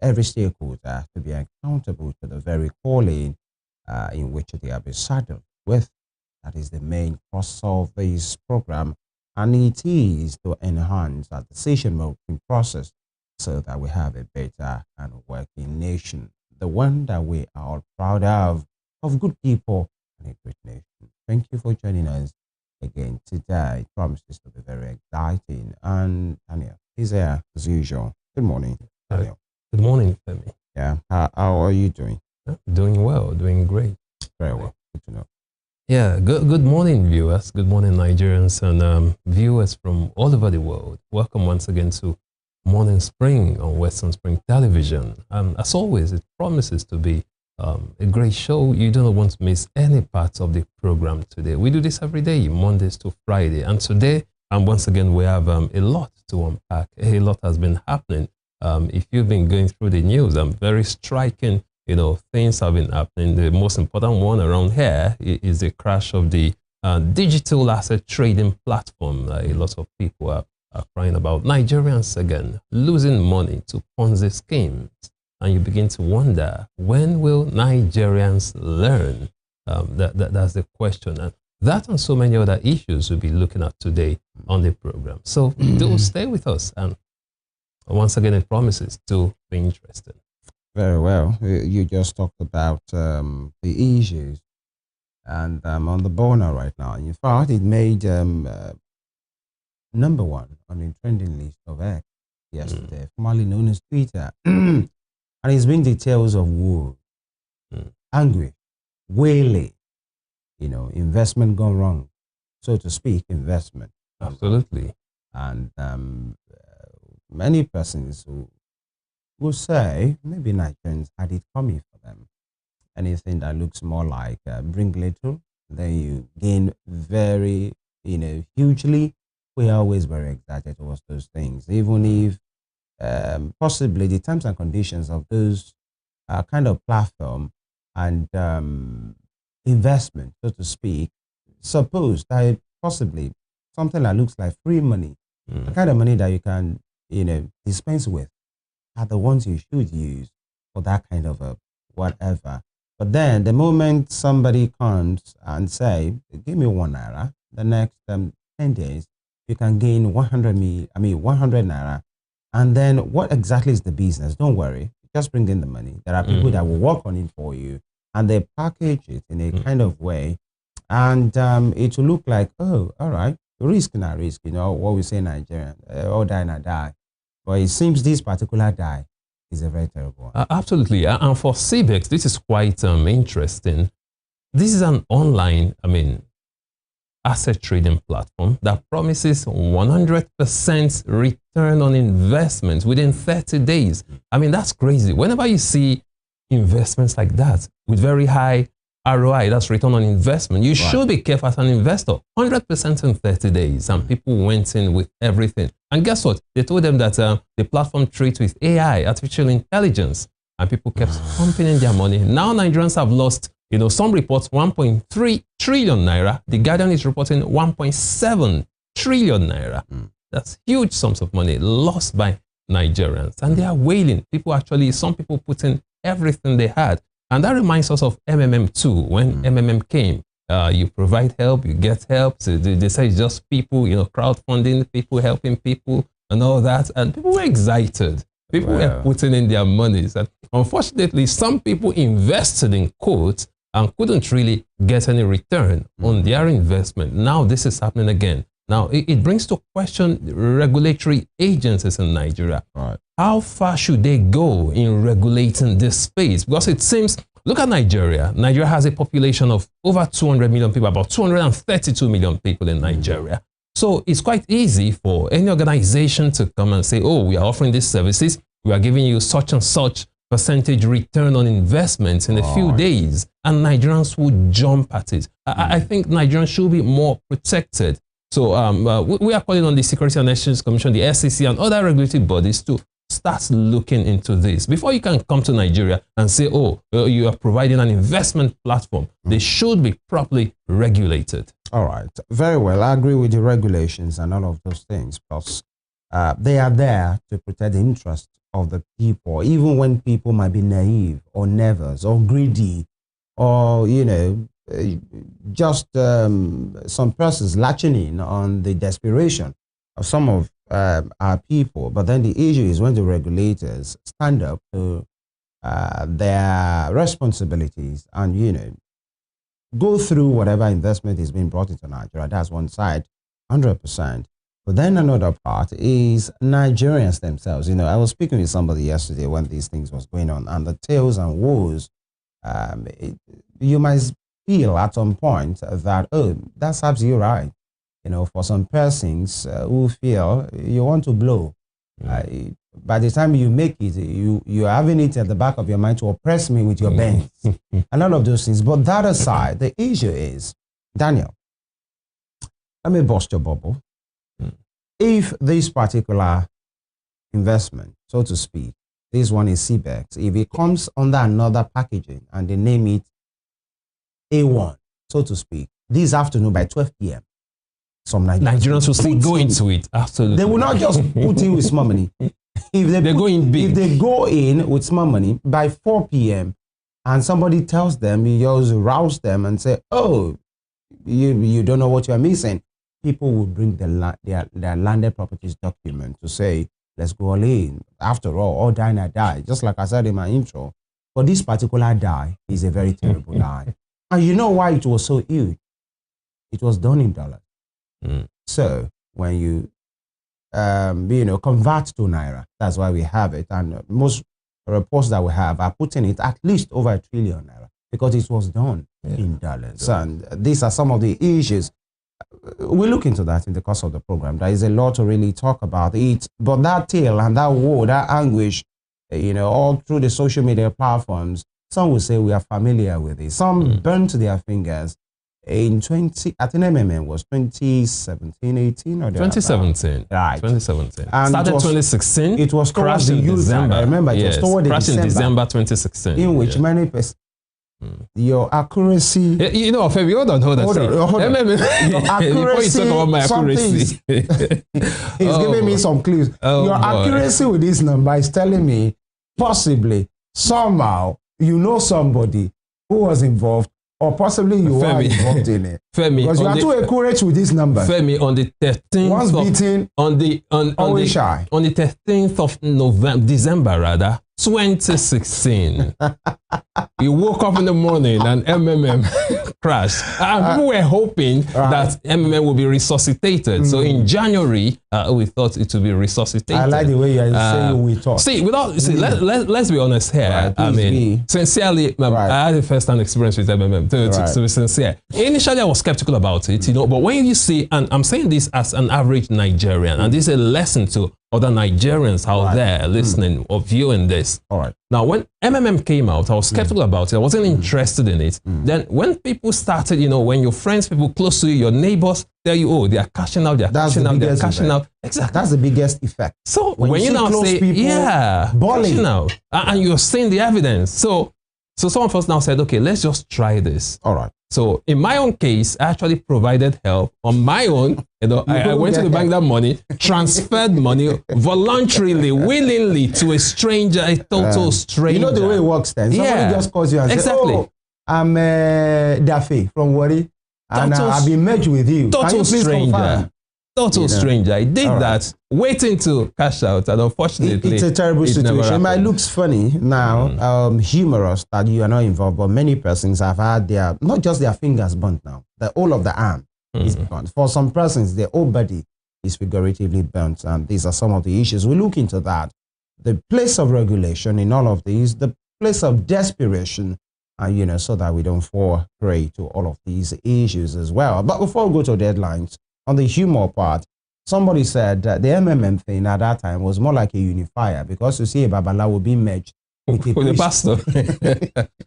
every stakeholder to be accountable to the very calling in which they have been saddled with. That is the main course of this program, and it is to enhance our decision-making process so that we have a better and working nation, the one that we are all proud of good people and a great nation. Thank you for joining us again today. It promises to be very exciting. And Daniel is here as usual. Good morning, Daniel. Good morning, Femi. Yeah, how are you doing? Doing well, doing great. Very well. Good to know. Yeah, good morning, viewers. Good morning, Nigerians and viewers from all over the world. Welcome once again to Morning Spring on Western Spring Television. As always, it promises to be a great show. You don't want to miss any parts of the program today. We do this every day, Mondays to Friday. And today, once again, we have a lot to unpack. A lot has been happening. If you've been going through the news, very striking, things have been happening. The most important one around here is the crash of the digital asset trading platform. A lot of people are crying about. Nigerians, again, losing money to Ponzi schemes. And you begin to wonder, when will Nigerians learn? That's the question. And that and so many other issues we'll be looking at today on the program. So do stay with us. And once again, it promises to be interesting. Very well. You just talked about the issues, and I'm on the burner right now. In fact, it made #1 on the trending list of X yesterday, formerly known as Twitter. And it's been details of woe, anguish, wailing, investment gone wrong, so to speak, investment. Absolutely. And many persons who will say, maybe Nigerians had it coming for them. Anything that looks more like bring little, then you gain very, hugely. We are always very excited towards those things, even if possibly the terms and conditions of those kind of platform and investment, so to speak, suppose that possibly something that looks like free money, the kind of money that you can, dispense with, are the ones you should use for that kind of a whatever. But then the moment somebody comes and say, give me 1 naira, the next 10 days, you can gain 100 naira. And then what exactly is the business? Don't worry, just bring in the money. There are people that will work on it for you, and they package it in a kind of way, and it will look like, oh, all right, risk na risk, what we say in Nigeria, all die na die. But it seems this particular die is a very terrible one. Absolutely. And for CBEX, this is quite interesting. This is an online, asset trading platform that promises 100% return on investment within 30 days. That's crazy. Whenever you see investments like that with very high ROI, that's return on investment, you should be careful as an investor. 100% in 30 days, and people went in with everything. And guess what? They told them that the platform treats with AI, artificial intelligence, and people kept pumping in their money. Now Nigerians have lost, some reports 1.3 trillion naira. The Guardian is reporting 1.7 trillion naira. That's huge sums of money lost by Nigerians. And they are wailing. Some people put in everything they had. And that reminds us of MMM2. When MMM came, you provide help, you get help. So they say it's just people, crowdfunding, people helping people and all that. And people were excited. People were putting in their monies. And unfortunately, some people invested in quotes and couldn't really get any return on their investment. Now this is happening again. Now it brings to question regulatory agencies in Nigeria. Right. How far should they go in regulating this space? Because it seems, look at Nigeria. Nigeria has a population of over 200 million people, about 232 million people in Nigeria. So it's quite easy for any organization to come and say, oh, we are offering these services. We are giving you such and such percentage return on investment in a few days. And Nigerians would jump at it. I think Nigerians should be more protected. So we are calling on the Security and Exchange Commission, the SEC, and other regulatory bodies to start looking into this. Before you can come to Nigeria and say, oh, you are providing an investment platform, they should be properly regulated. All right. Very well. I agree with the regulations and all of those things. Plus, they are there to protect the interest of the people, even when people might be naive or nervous or greedy, or just some persons latching in on the desperation of some of our people. But then the issue is when the regulators stand up to their responsibilities and go through whatever investment is being brought into Nigeria. That's one side, 100%. But then another part is Nigerians themselves. I was speaking with somebody yesterday when these things was going on, and the tales and woes. You might feel at some point that, oh, that's absolutely right. For some persons who feel you want to blow. By the time you make it, you're having it at the back of your mind to oppress me with your bends and all of those things. But that aside, the issue is, Daniel, let me bust your bubble. If this particular investment, so to speak, this one is CBEX, if it comes under another packaging and they name it A1, so to speak, this afternoon by 12 p.m., some Nigerians will still go into it. Absolutely. They will not just put in with small money. If they go in big. If they go in with small money by 4 p.m. and somebody tells them, you just rouse them and say, oh, you don't know what you're missing. People will bring their landed properties document to say, let's go all in. After all die and die. Just like I said in my intro. But this particular die is a very terrible die. And you know why it was so huge? It was done in dollars. So when you convert to naira, that's why we have it. And most reports that we have are putting it at least over ₦1 trillion because it was done in dollars. And these are some of the issues. We'll look into that in the course of the program. There is a lot to really talk about it. But that tale and that woe, that anguish, all through the social media platforms, some will say we are familiar with it. Some burnt their fingers. I think MMM was 2017, 18 or 2017. Right. 2017. And started 2016. It was towards the December. I remember it was towards in December 2016. In which many persons, your accuracy. Femi, hold on. Hold on. Your accuracy. Before you talk about my accuracy. He's giving me some clues. Your accuracy with this number is telling me possibly, somehow, somebody who was involved. Or possibly you are involved in it. Femi, because you are too accurate with this number. Femi, on the 13th once beaten, on the 13th of December 2016, you woke up in the morning and MMM crashed. And people were hoping that MMM would be resuscitated. So in January, we thought it would be resuscitated. I like the way you are saying we thought. Let's be honest here. Right, sincerely, I had a first-hand experience with MMM. To be sincere, initially I was skeptical about it, but when you see, and I'm saying this as an average Nigerian, and this is a lesson to other Nigerians out there listening or viewing this. All right. Now, when MMM came out, I was skeptical about it. I wasn't interested in it. Then when people started, when your friends, people close to you, your neighbors tell you, oh, they are cashing out, they're cashing out. Exactly. That's the biggest effect. So when you now say, cashing out, and you're seeing the evidence. So some of us now said, okay, let's just try this. All right. So in my own case, I actually provided help on my own. I went to the bank that money, transferred money voluntarily, willingly to a stranger, a total stranger. You know the way it works then. Somebody just calls you and says, oh, I'm Daffy from Wari, and I've been merged with you. Total stranger. Total stranger. I did that, waiting to cash out, and unfortunately, it's a terrible situation. It might looks funny now, humorous that you are not involved, but many persons have had not just their fingers burnt now, the whole of the arm is burnt. For some persons, their whole body is figuratively burnt, and these are some of the issues. We look into that. The place of regulation in all of these, the place of desperation, and so that we don't fall prey to all of these issues as well. But before we go to deadlines, on the humor part, somebody said that the MMM thing at that time was more like a unifier because you see a Babalawo being merged with a pastor.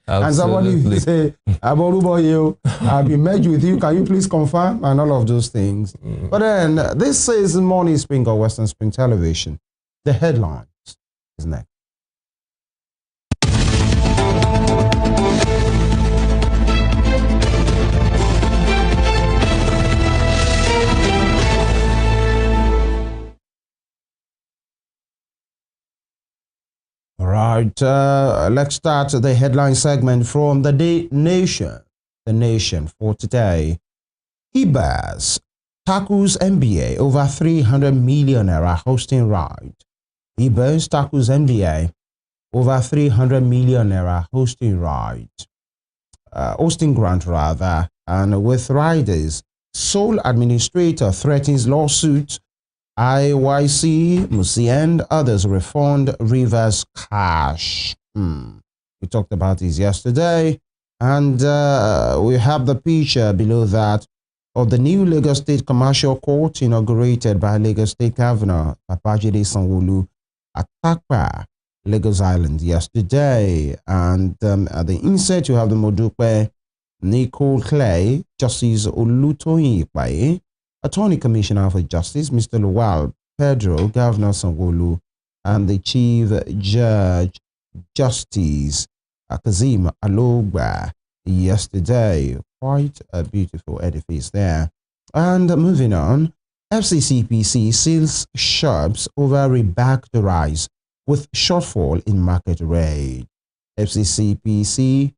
And somebody say, I'll be merged with you. Can you please confirm? And all of those things. But then this is Morning Spring or Western Spring Television. The headlines is next. right, let's start the headline segment from the Nation. The Nation for today. Ibas tackles NBA over 300 million naira hosting right. Ibas tackles NBA over 300 million naira hosting right. Hosting grant rather. And with riders, sole administrator threatens lawsuit. IYC, Musi and others refund Rivers cash. We talked about this yesterday. And we have the picture below that of the new Lagos State Commercial Court inaugurated by Lagos State Governor Babajide Sanwo-Olu at Takpa, Lagos Island yesterday. And at the insert, you have the Modupe, Nicole Clay, Justice Olutoyin Ipaye, Attorney Commissioner for Justice, Mr. Lawal Pedro, Governor Sanwo-Olu, and the Chief Judge, Justice Kazim Alogba yesterday. Quite a beautiful edifice there. And moving on, FCCPC seals shops over rebacked rise with shortfall in market rate. FCCPC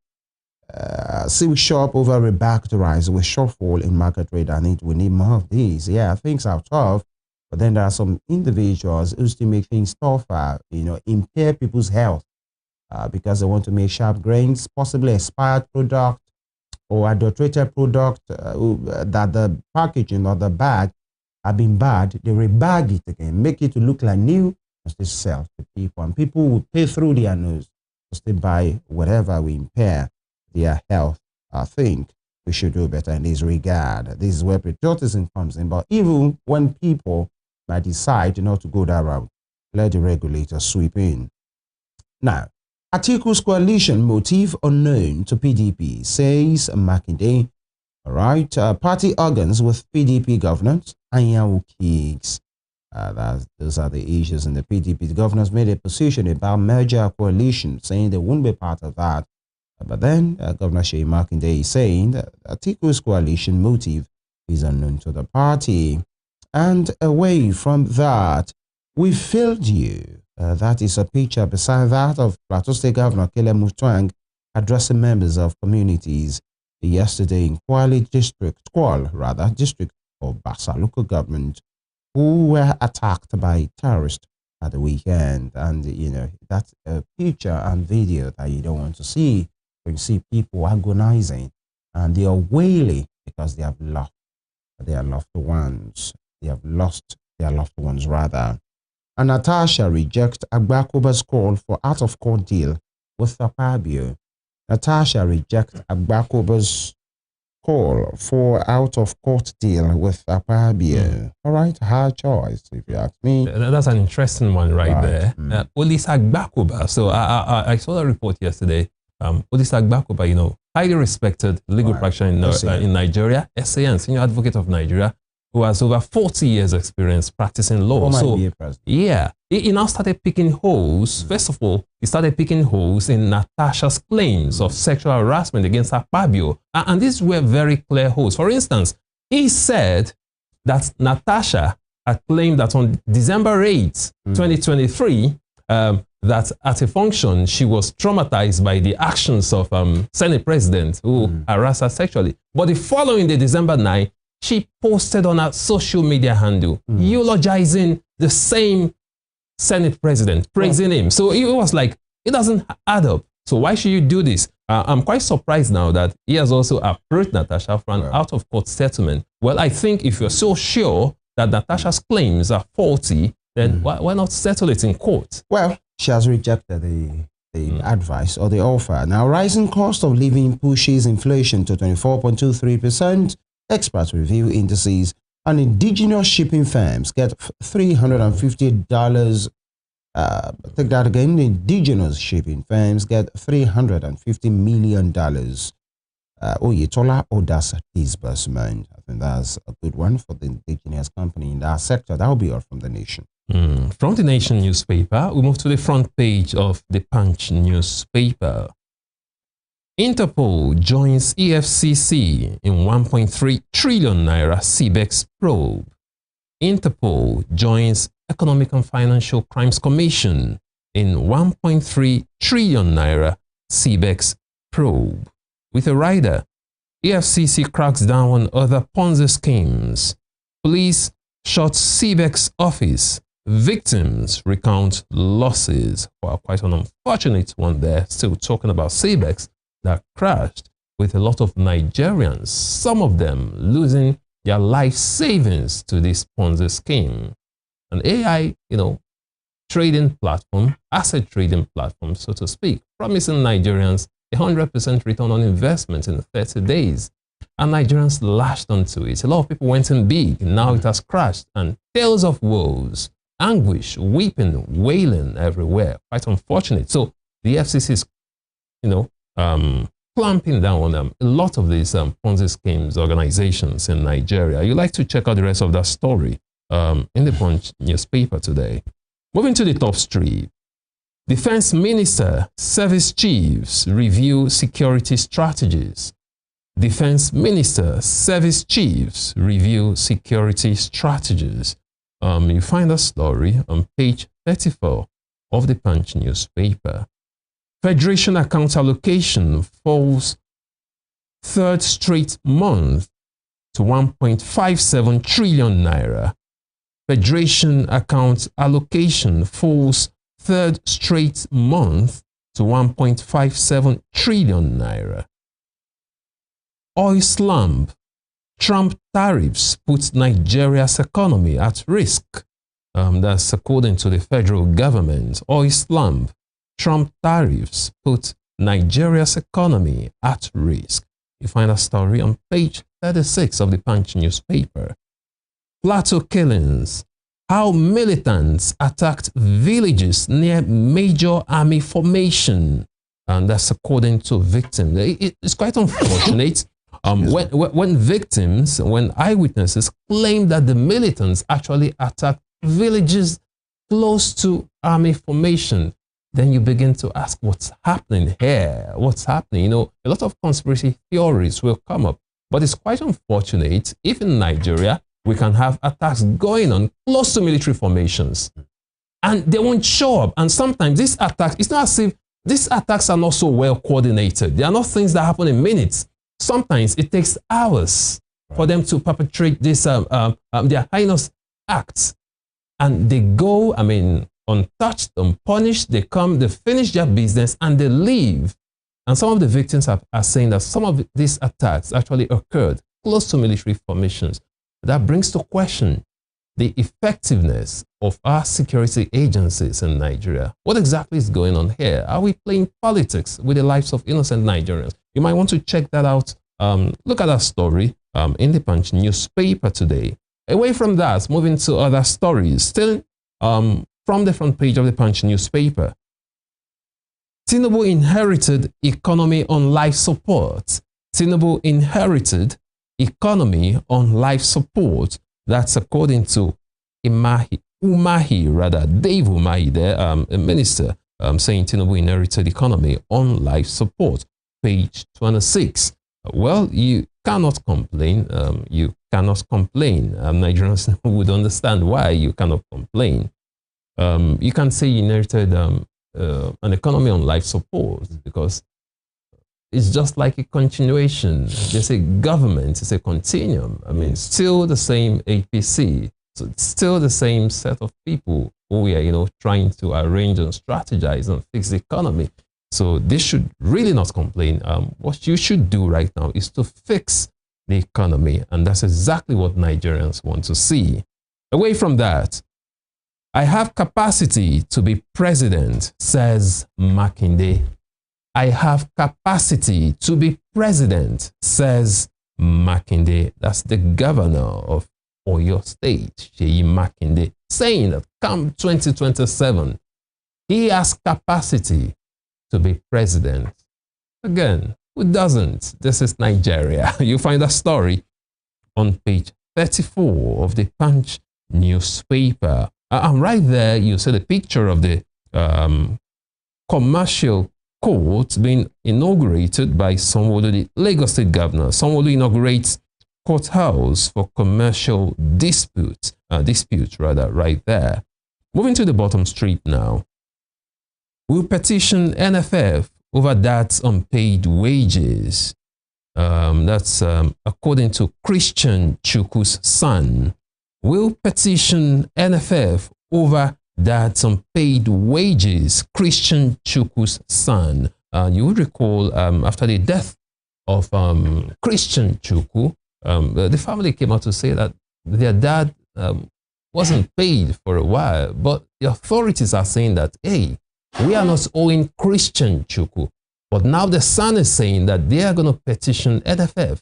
seals shop over rebacked rise with shortfall in market rate. We need more of these. Yeah, things are tough, but then there are some individuals who still make things tougher, impair people's health because they want to make sharp grains, possibly expired product or adulterated product that the packaging or the bag have been bad. They rebag it again, make it to look like new, and still sell to people. And people will pay through their nose to still buy whatever we impair their health. I think we should do better in this regard. This is where patriotism comes in. But even when people might decide not to go that route, let the regulator sweep in. Now, Atiku's coalition motive unknown to PDP, says Makinde. All right, party organs with PDP governance, Anyanwu kicks. Those are the issues in the PDP. The governors made a position about merger coalition, saying they wouldn't be part of that. But then Governor Seyi Makinde is saying that Atiku's coalition motive is unknown to the party. And away from that, we failed you. That is a picture beside that of Plateau State Governor Kele Mutwang addressing members of communities yesterday in Kwale district of Basa local government, who were attacked by terrorists at the weekend. And, that's a picture and video that you don't want to see. You see people agonizing and they are wailing because they have lost their loved ones. They have lost their loved ones rather. And Natasha rejects Agbakoba's call for out-of-court deal with Akpabio. Natasha rejects Agbakoba's call for out-of-court deal with Akpabio. All right, her choice, if you ask me. That's an interesting one right there. Olisa Agbakoba. So I saw a report yesterday. Olisa Agbakoba, highly respected legal practitioner in Nigeria, SAN, Senior Advocate of Nigeria, who has over 40 years experience practicing law. Yeah, he now started picking holes. First of all, he started picking holes in Natasha's claims of sexual harassment against Akpabio. And these were very clear holes. For instance, he said that Natasha had claimed that on December 8, 2023, that at a function, she was traumatized by the actions of Senate President who harassed her sexually. But the following day, December 9, she posted on her social media handle, eulogizing the same Senate President, praising him. So it was like, it doesn't add up. So why should you do this? I'm quite surprised now that he has also approached Natasha for an out-of-court settlement. Well, I think if you're so sure that Natasha's claims are faulty, then why not settle it in court? Well, she has rejected the advice or the offer. Now, rising cost of living pushes inflation to 24.23%. Experts review indices, and indigenous shipping firms get $350. Take that again. Indigenous shipping firms get $350 million. Oyetola orders disbursement. I think that's a good one for the indigenous company in that sector. That will be all from the Nation. From the Nation newspaper, we move to the front page of the Punch newspaper. Interpol joins EFCC in 1.3 trillion naira CBEX probe. Interpol joins Economic and Financial Crimes Commission in 1.3 trillion naira CBEX probe. With a rider, EFCC cracks down on other Ponzi schemes. Police shot CBEX office. Victims recount losses. Well, quite an unfortunate one there. Still talking about CBEX that crashed with a lot of Nigerians, some of them losing their life savings to this Ponzi scheme. An AI, trading platform, asset trading platform, so to speak, promising Nigerians 100% return on investment in 30 days. And Nigerians lashed onto it. A lot of people went in big. Now it has crashed. And tales of woes, anguish, weeping, wailing everywhere. Quite unfortunate. So the FCC is, clamping down on a lot of these Ponzi schemes organizations in Nigeria. You'd like to check out the rest of that story in the Punch newspaper today. Moving to the top strip. Defense Minister, Service Chiefs review security strategies. Defense Minister, Service Chiefs review security strategies. You find a story on page 34 of the Punch newspaper. Federation account allocation falls third straight month to 1.57 trillion naira. Federation account allocation falls third straight month to 1.57 trillion naira. Oil slump. Trump tariffs put Nigeria's economy at risk. That's according to the federal government. Oil slump. Trump tariffs put Nigeria's economy at risk. You find a story on page 36 of the Punch newspaper. Plateau killings. How militants attacked villages near major army formation. And that's according to victims. It's quite unfortunate when eyewitnesses claim that the militants actually attacked villages close to army formation. Then you begin to ask, what's happening here? What's happening? A lot of conspiracy theories will come up. But it's quite unfortunate if in Nigeria, we can have attacks going on close to military formations. And they won't show up. And sometimes these attacks, it's not as if these attacks are not so well coordinated. They are not things that happen in minutes. Sometimes it takes hours for them to perpetrate this, their heinous acts. And they go, untouched, unpunished. They come, they finish their business, and they leave. And some of the victims are saying that some of these attacks actually occurred close to military formations. That brings to question the effectiveness of our security agencies in Nigeria. What exactly is going on here? Are we playing politics with the lives of innocent Nigerians? You might want to check that out. Look at that story in the Punch newspaper today. Away from that, moving to other stories, still from the front page of the Punch newspaper. Tinubu inherited economy on life support. Tinubu inherited economy on life support. That's according to Dave Umahi there, a minister, saying Tinubu inherited economy on life support. Page 26. Well, you cannot complain. You cannot complain. Nigerians would understand why you cannot complain. You can say you inherited an economy on life support because it's just like a continuation. They say government is a continuum. Still the same APC. So it's still the same set of people who we are, trying to arrange and strategize and fix the economy. So they should really not complain. What you should do right now is to fix the economy. And that's exactly what Nigerians want to see. Away from that, I have capacity to be president, says Makinde. I have capacity to be president, says Makinde. That's the governor of Oyo State, Seyi Makinde, saying that come 2027, he has capacity to be president. Again, who doesn't? This is Nigeria. You find that story on page 34 of the Punch newspaper. And right there, you see the picture of the commercial court being inaugurated by Sanwo-Olu, the Lagos State governor. Sanwo-Olu inaugurates courthouse for commercial disputes, right there. Moving to the bottom strip now. will petition NFF over that unpaid wages. That's according to Christian Chukwu's son. Will petition NFF over that unpaid wages. Christian Chukwu's son. You would recall after the death of Christian Chukwu, the family came out to say that their dad wasn't paid for a while, but the authorities are saying that, hey, we are not owing Christian Chukwu. But now the son is saying that they are going to petition NFF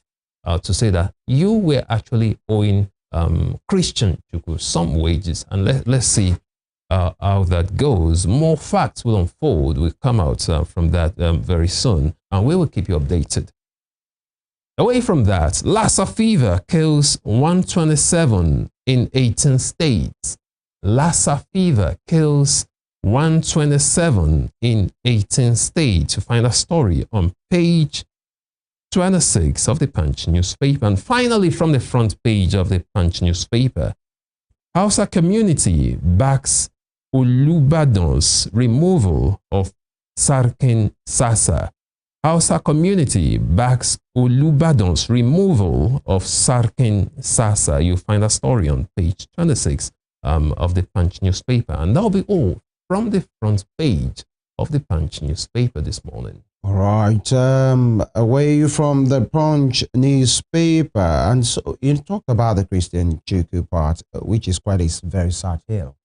to say that you were actually owing Christian Chukwu some wages. And let's see how that goes. More facts will unfold, will come out from that very soon, and we will keep you updated. Away from that, Lassa fever kills 127 in 18 states. Lassa fever kills 127 in 18 states. You find a story on page 26 of the Punch newspaper. And finally, from the front page of the Punch newspaper, Hausa community backs Olubadan's removal of Sarkin Sasa. Hausa community backs Olubadan's removal of Sarkin Sasa. You find a story on page 26 of the Punch newspaper. And that'll be all from the front page of the Punch newspaper this morning. All right, away from the Punch newspaper, and so you talked about the Christian Chukwu part, which is quite a very sad tale.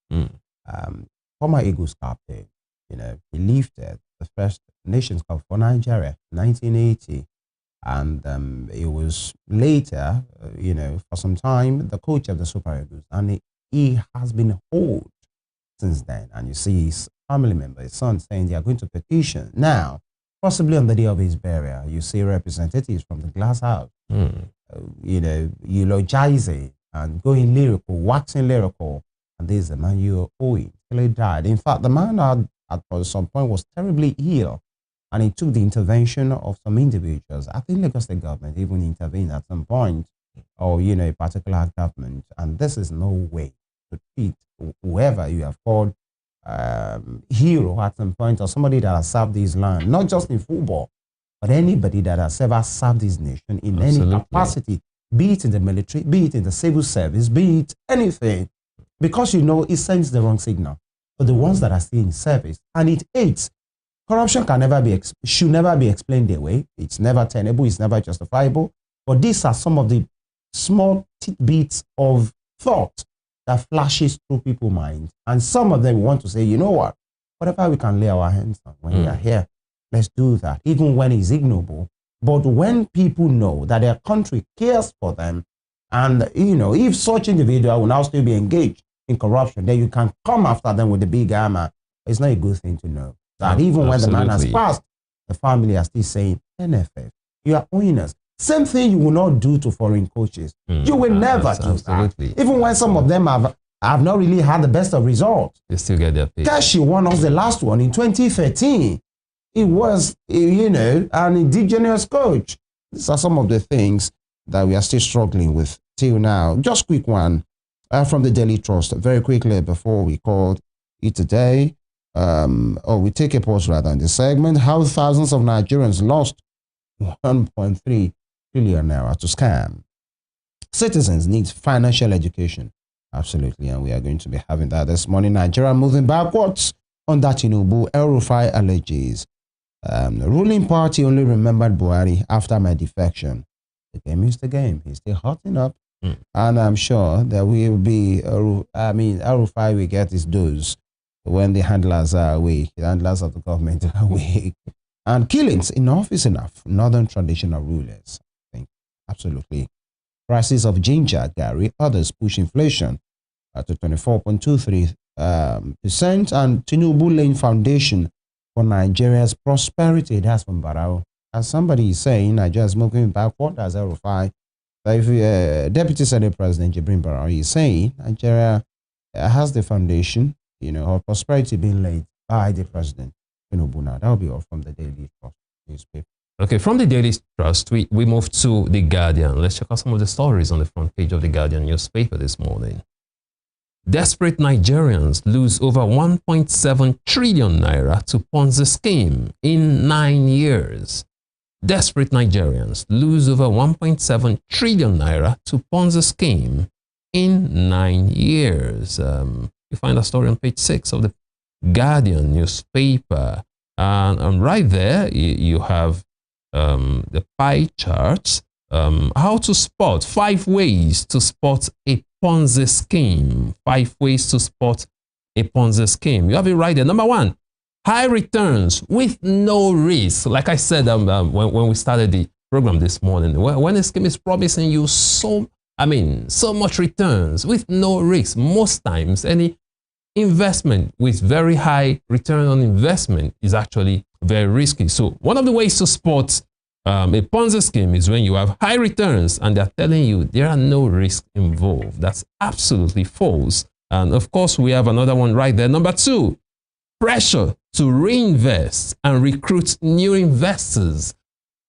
Former Eagles captain, he lifted the first Nations Cup for Nigeria, 1980, and he was later, for some time, the coach of the Super Eagles, and he has been hold since then. And you see his family member, his son, saying they are going to petition now. Possibly on the day of his burial, you see representatives from the glass house, eulogizing and going lyrical, waxing lyrical. And this is the man you are owing till he died. In fact, the man at some point was terribly ill, and it took the intervention of some individuals. I think Lagos State government even intervened at some point, or a particular government. And this is no way to treat whoever you have called hero at some point, or somebody that has served his land, not just in football, but anybody that has ever served his nation in any capacity, be it in the military, be it in the civil service, be it anything, because it sends the wrong signal for the ones that are still in service, and it aids. Corruption should never be explained their way. It's never tenable, it's never justifiable. But these are some of the small tidbits of thought that flashes through people's minds. And some of them want to say, you know what, whatever we can lay our hands on when we are here, let's do that, even when it's ignoble. But when people know that their country cares for them, and, if such individual will now still be engaged in corruption, then you can come after them with the big hammer. It's not a good thing to know. That even when the man has passed, the family are still saying, NFF, you are owing us. Same thing you will not do to foreign coaches. You will never do that. Even when some of them have not really had the best of results. They still get their pay. Kashi won us the last one in 2013. It was, an indigenous coach. These are some of the things that we are still struggling with till now. Just quick one from the Daily Trust, very quickly before we call it today. We take a pause rather in this segment. How thousands of Nigerians lost 1.3 trillion naira to scam. Citizens need financial education. Absolutely, and we are going to be having that this morning. Nigeria moving backwards on that Tinubu El-Rufai alleges. The ruling party only remembered Buhari after my defection. The game is the game. He's still hotting up. And I'm sure there will be, El-Rufai will get his dose when the handlers are awake. The handlers of the government are awake. And killings, enough is enough. Northern traditional rulers, I think, absolutely. Prices of ginger, Gary, others push inflation to 24.23%. And Tinubu laying foundation for Nigeria's prosperity. That's from Barao. As somebody is saying, Nigeria is moving backward, as El-Rufai. If Deputy Senate President Jibrin Barao is saying, Nigeria has the foundation, of prosperity being laid by the president. That will be all from the Daily Trust newspaper. Okay, from the Daily Trust, we move to The Guardian. Let's check out some of the stories on the front page of The Guardian newspaper this morning. Desperate Nigerians lose over 1.7 trillion naira to Ponzi scheme in 9 years. Desperate Nigerians lose over 1.7 trillion naira to Ponzi scheme in 9 years. You find a story on page 6 of the Guardian newspaper. And right there, you have the pie charts. How to spot 5 ways to spot a Ponzi scheme. 5 ways to spot a Ponzi scheme. You have it right there. Number 1, high returns with no risk. Like I said when we started the program this morning, when a scheme is promising you so much returns with no risk, most times any investment with very high return on investment is actually very risky. So one of the ways to spot a Ponzi scheme is when you have high returns and they're telling you there are no risks involved. That's absolutely false. And of course, we have another one right there. Number 2, pressure to reinvest and recruit new investors.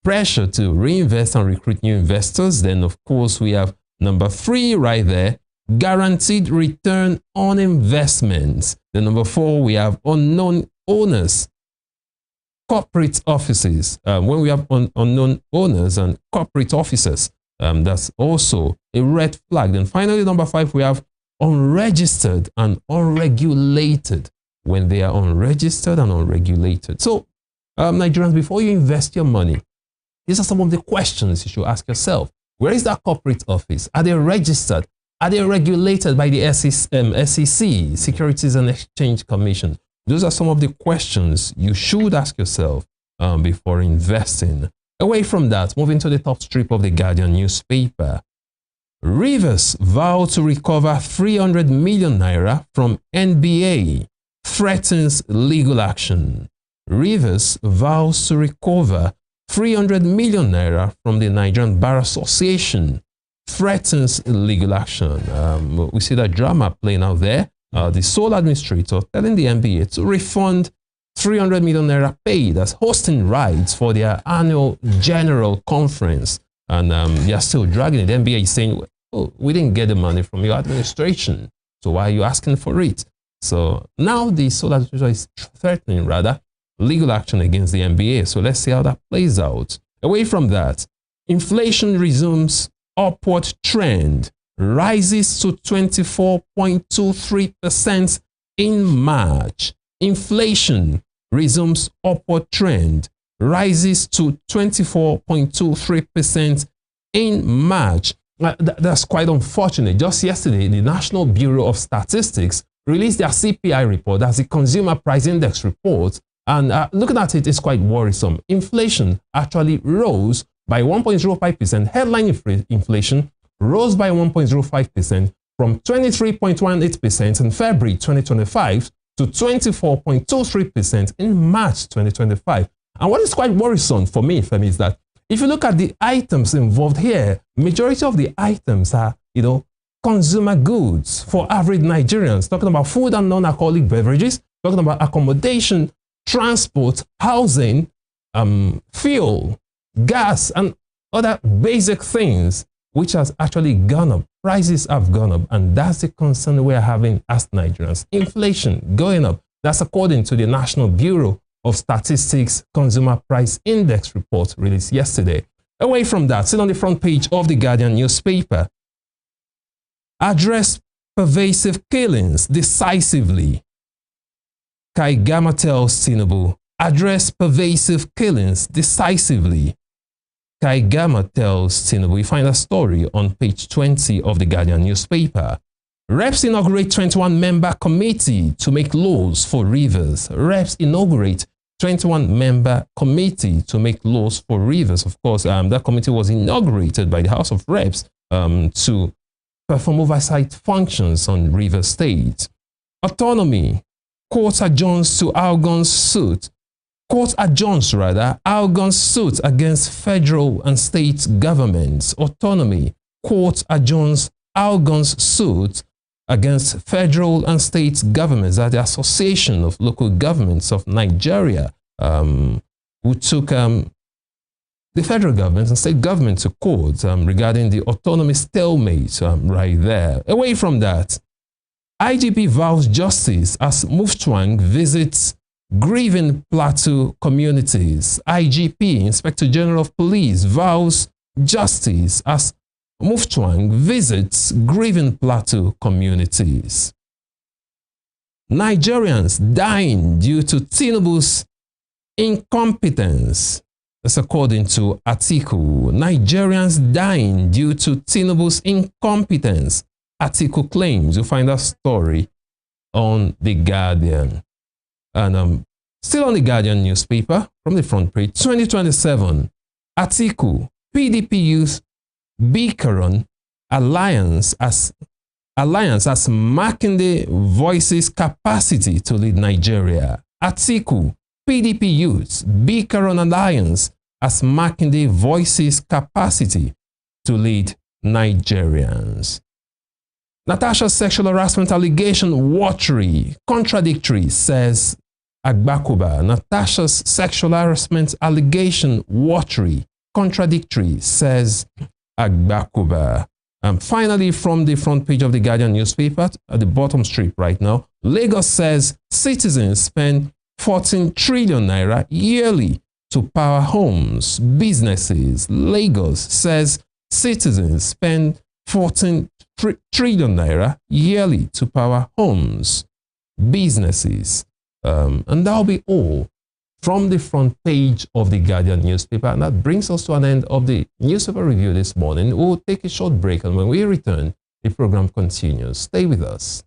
Pressure to reinvest and recruit new investors. Then, of course, we have number 3 right there, guaranteed return on investments. Then number 4, we have unknown owners. Corporate offices, when we have unknown owners and corporate officers, that's also a red flag. Then finally, number 5, we have unregistered and unregulated. When they are unregistered and unregulated. So, Nigerians, before you invest your money, these are some of the questions you should ask yourself. Where is that corporate office? Are they registered? Are they regulated by the SEC, Securities and Exchange Commission? Those are some of the questions you should ask yourself before investing. Away from that, moving to the top strip of the Guardian newspaper. Rivers vow to recover 300 million naira from NBA, threatens legal action. Rivers vows to recover 300 million naira from the Nigerian Bar Association, threatens legal action. We see that drama playing out there. The sole administrator telling the NBA to refund 300 million naira paid as hosting rights for their annual general conference. And they are still dragging it. The NBA is saying, oh, we didn't get the money from your administration, so why are you asking for it? So now the sole administrator is threatening, rather, legal action against the NBA. So let's see how that plays out. Away from that, inflation resumes upward trend, rises to 24.23% in March. Inflation resumes upward trend, rises to 24.23% in March. That's quite unfortunate. Just yesterday, the National Bureau of Statistics released their CPI report, that's the Consumer Price Index report, and looking at it, it's quite worrisome. Inflation actually rose by 1.05%. Headline inflation rose by 1.05% from 23.18% in February 2025 to 24.23% in March 2025. And what is quite worrisome for me, Femi, is that if you look at the items involved here, majority of the items are, consumer goods for average Nigerians, talking about food and non-alcoholic beverages, talking about accommodation, transport, housing, fuel, gas, and other basic things, which has actually gone up. Prices have gone up, and that's the concern we're having as Nigerians. Inflation going up. That's according to the National Bureau of Statistics Consumer Price Index report released yesterday. Away from that, still on the front page of the Guardian newspaper, address pervasive killings decisively. Kaigama tells Tinubu, address pervasive killings decisively. Kaigama tells Tinubu. You find a story on page 20 of the Guardian newspaper. Reps inaugurate 21-member committee to make laws for rivers. Reps inaugurate 21-member committee to make laws for rivers. Of course, that committee was inaugurated by the House of Reps to perform oversight functions on river states. Autonomy. Court adjourns to Algon's suit. Court adjourns, Algon's suit against federal and state governments. Autonomy. Court adjourns Algon's suit against federal and state governments, at the Association of Local Governments of Nigeria, who took the federal government and state government to court regarding the autonomy stalemate right there. Away from that, IGP vows justice as Mufwang visits grieving Plateau communities. IGP, Inspector General of Police, vows justice as Mufwang visits grieving Plateau communities. Nigerians dying due to Tinubu's incompetence. That's according to article. Nigerians dying due to Tinubu's incompetence. Article claims. You find that story on The Guardian. And still on The Guardian newspaper, from the front page, 2027, article, PDP youth bickering alliance as Makinde voices capacity to lead Nigeria. Article, PDP youth bickering alliance as Makinde voices capacity to lead Nigerians. Natasha's sexual harassment allegation watery, contradictory, says Agbakuba. Natasha's sexual harassment allegation watery, contradictory, says Agbakuba. And finally, from the front page of The Guardian newspaper, at the bottom strip right now, Lagos says citizens spend 14 trillion naira yearly to power homes, businesses. Lagos says citizens spend 14 trillion naira yearly to power homes, businesses. And that'll be all from the front page of The Guardian newspaper. And that brings us to an end of the newspaper review this morning. We'll take a short break, and when we return, the program continues. Stay with us.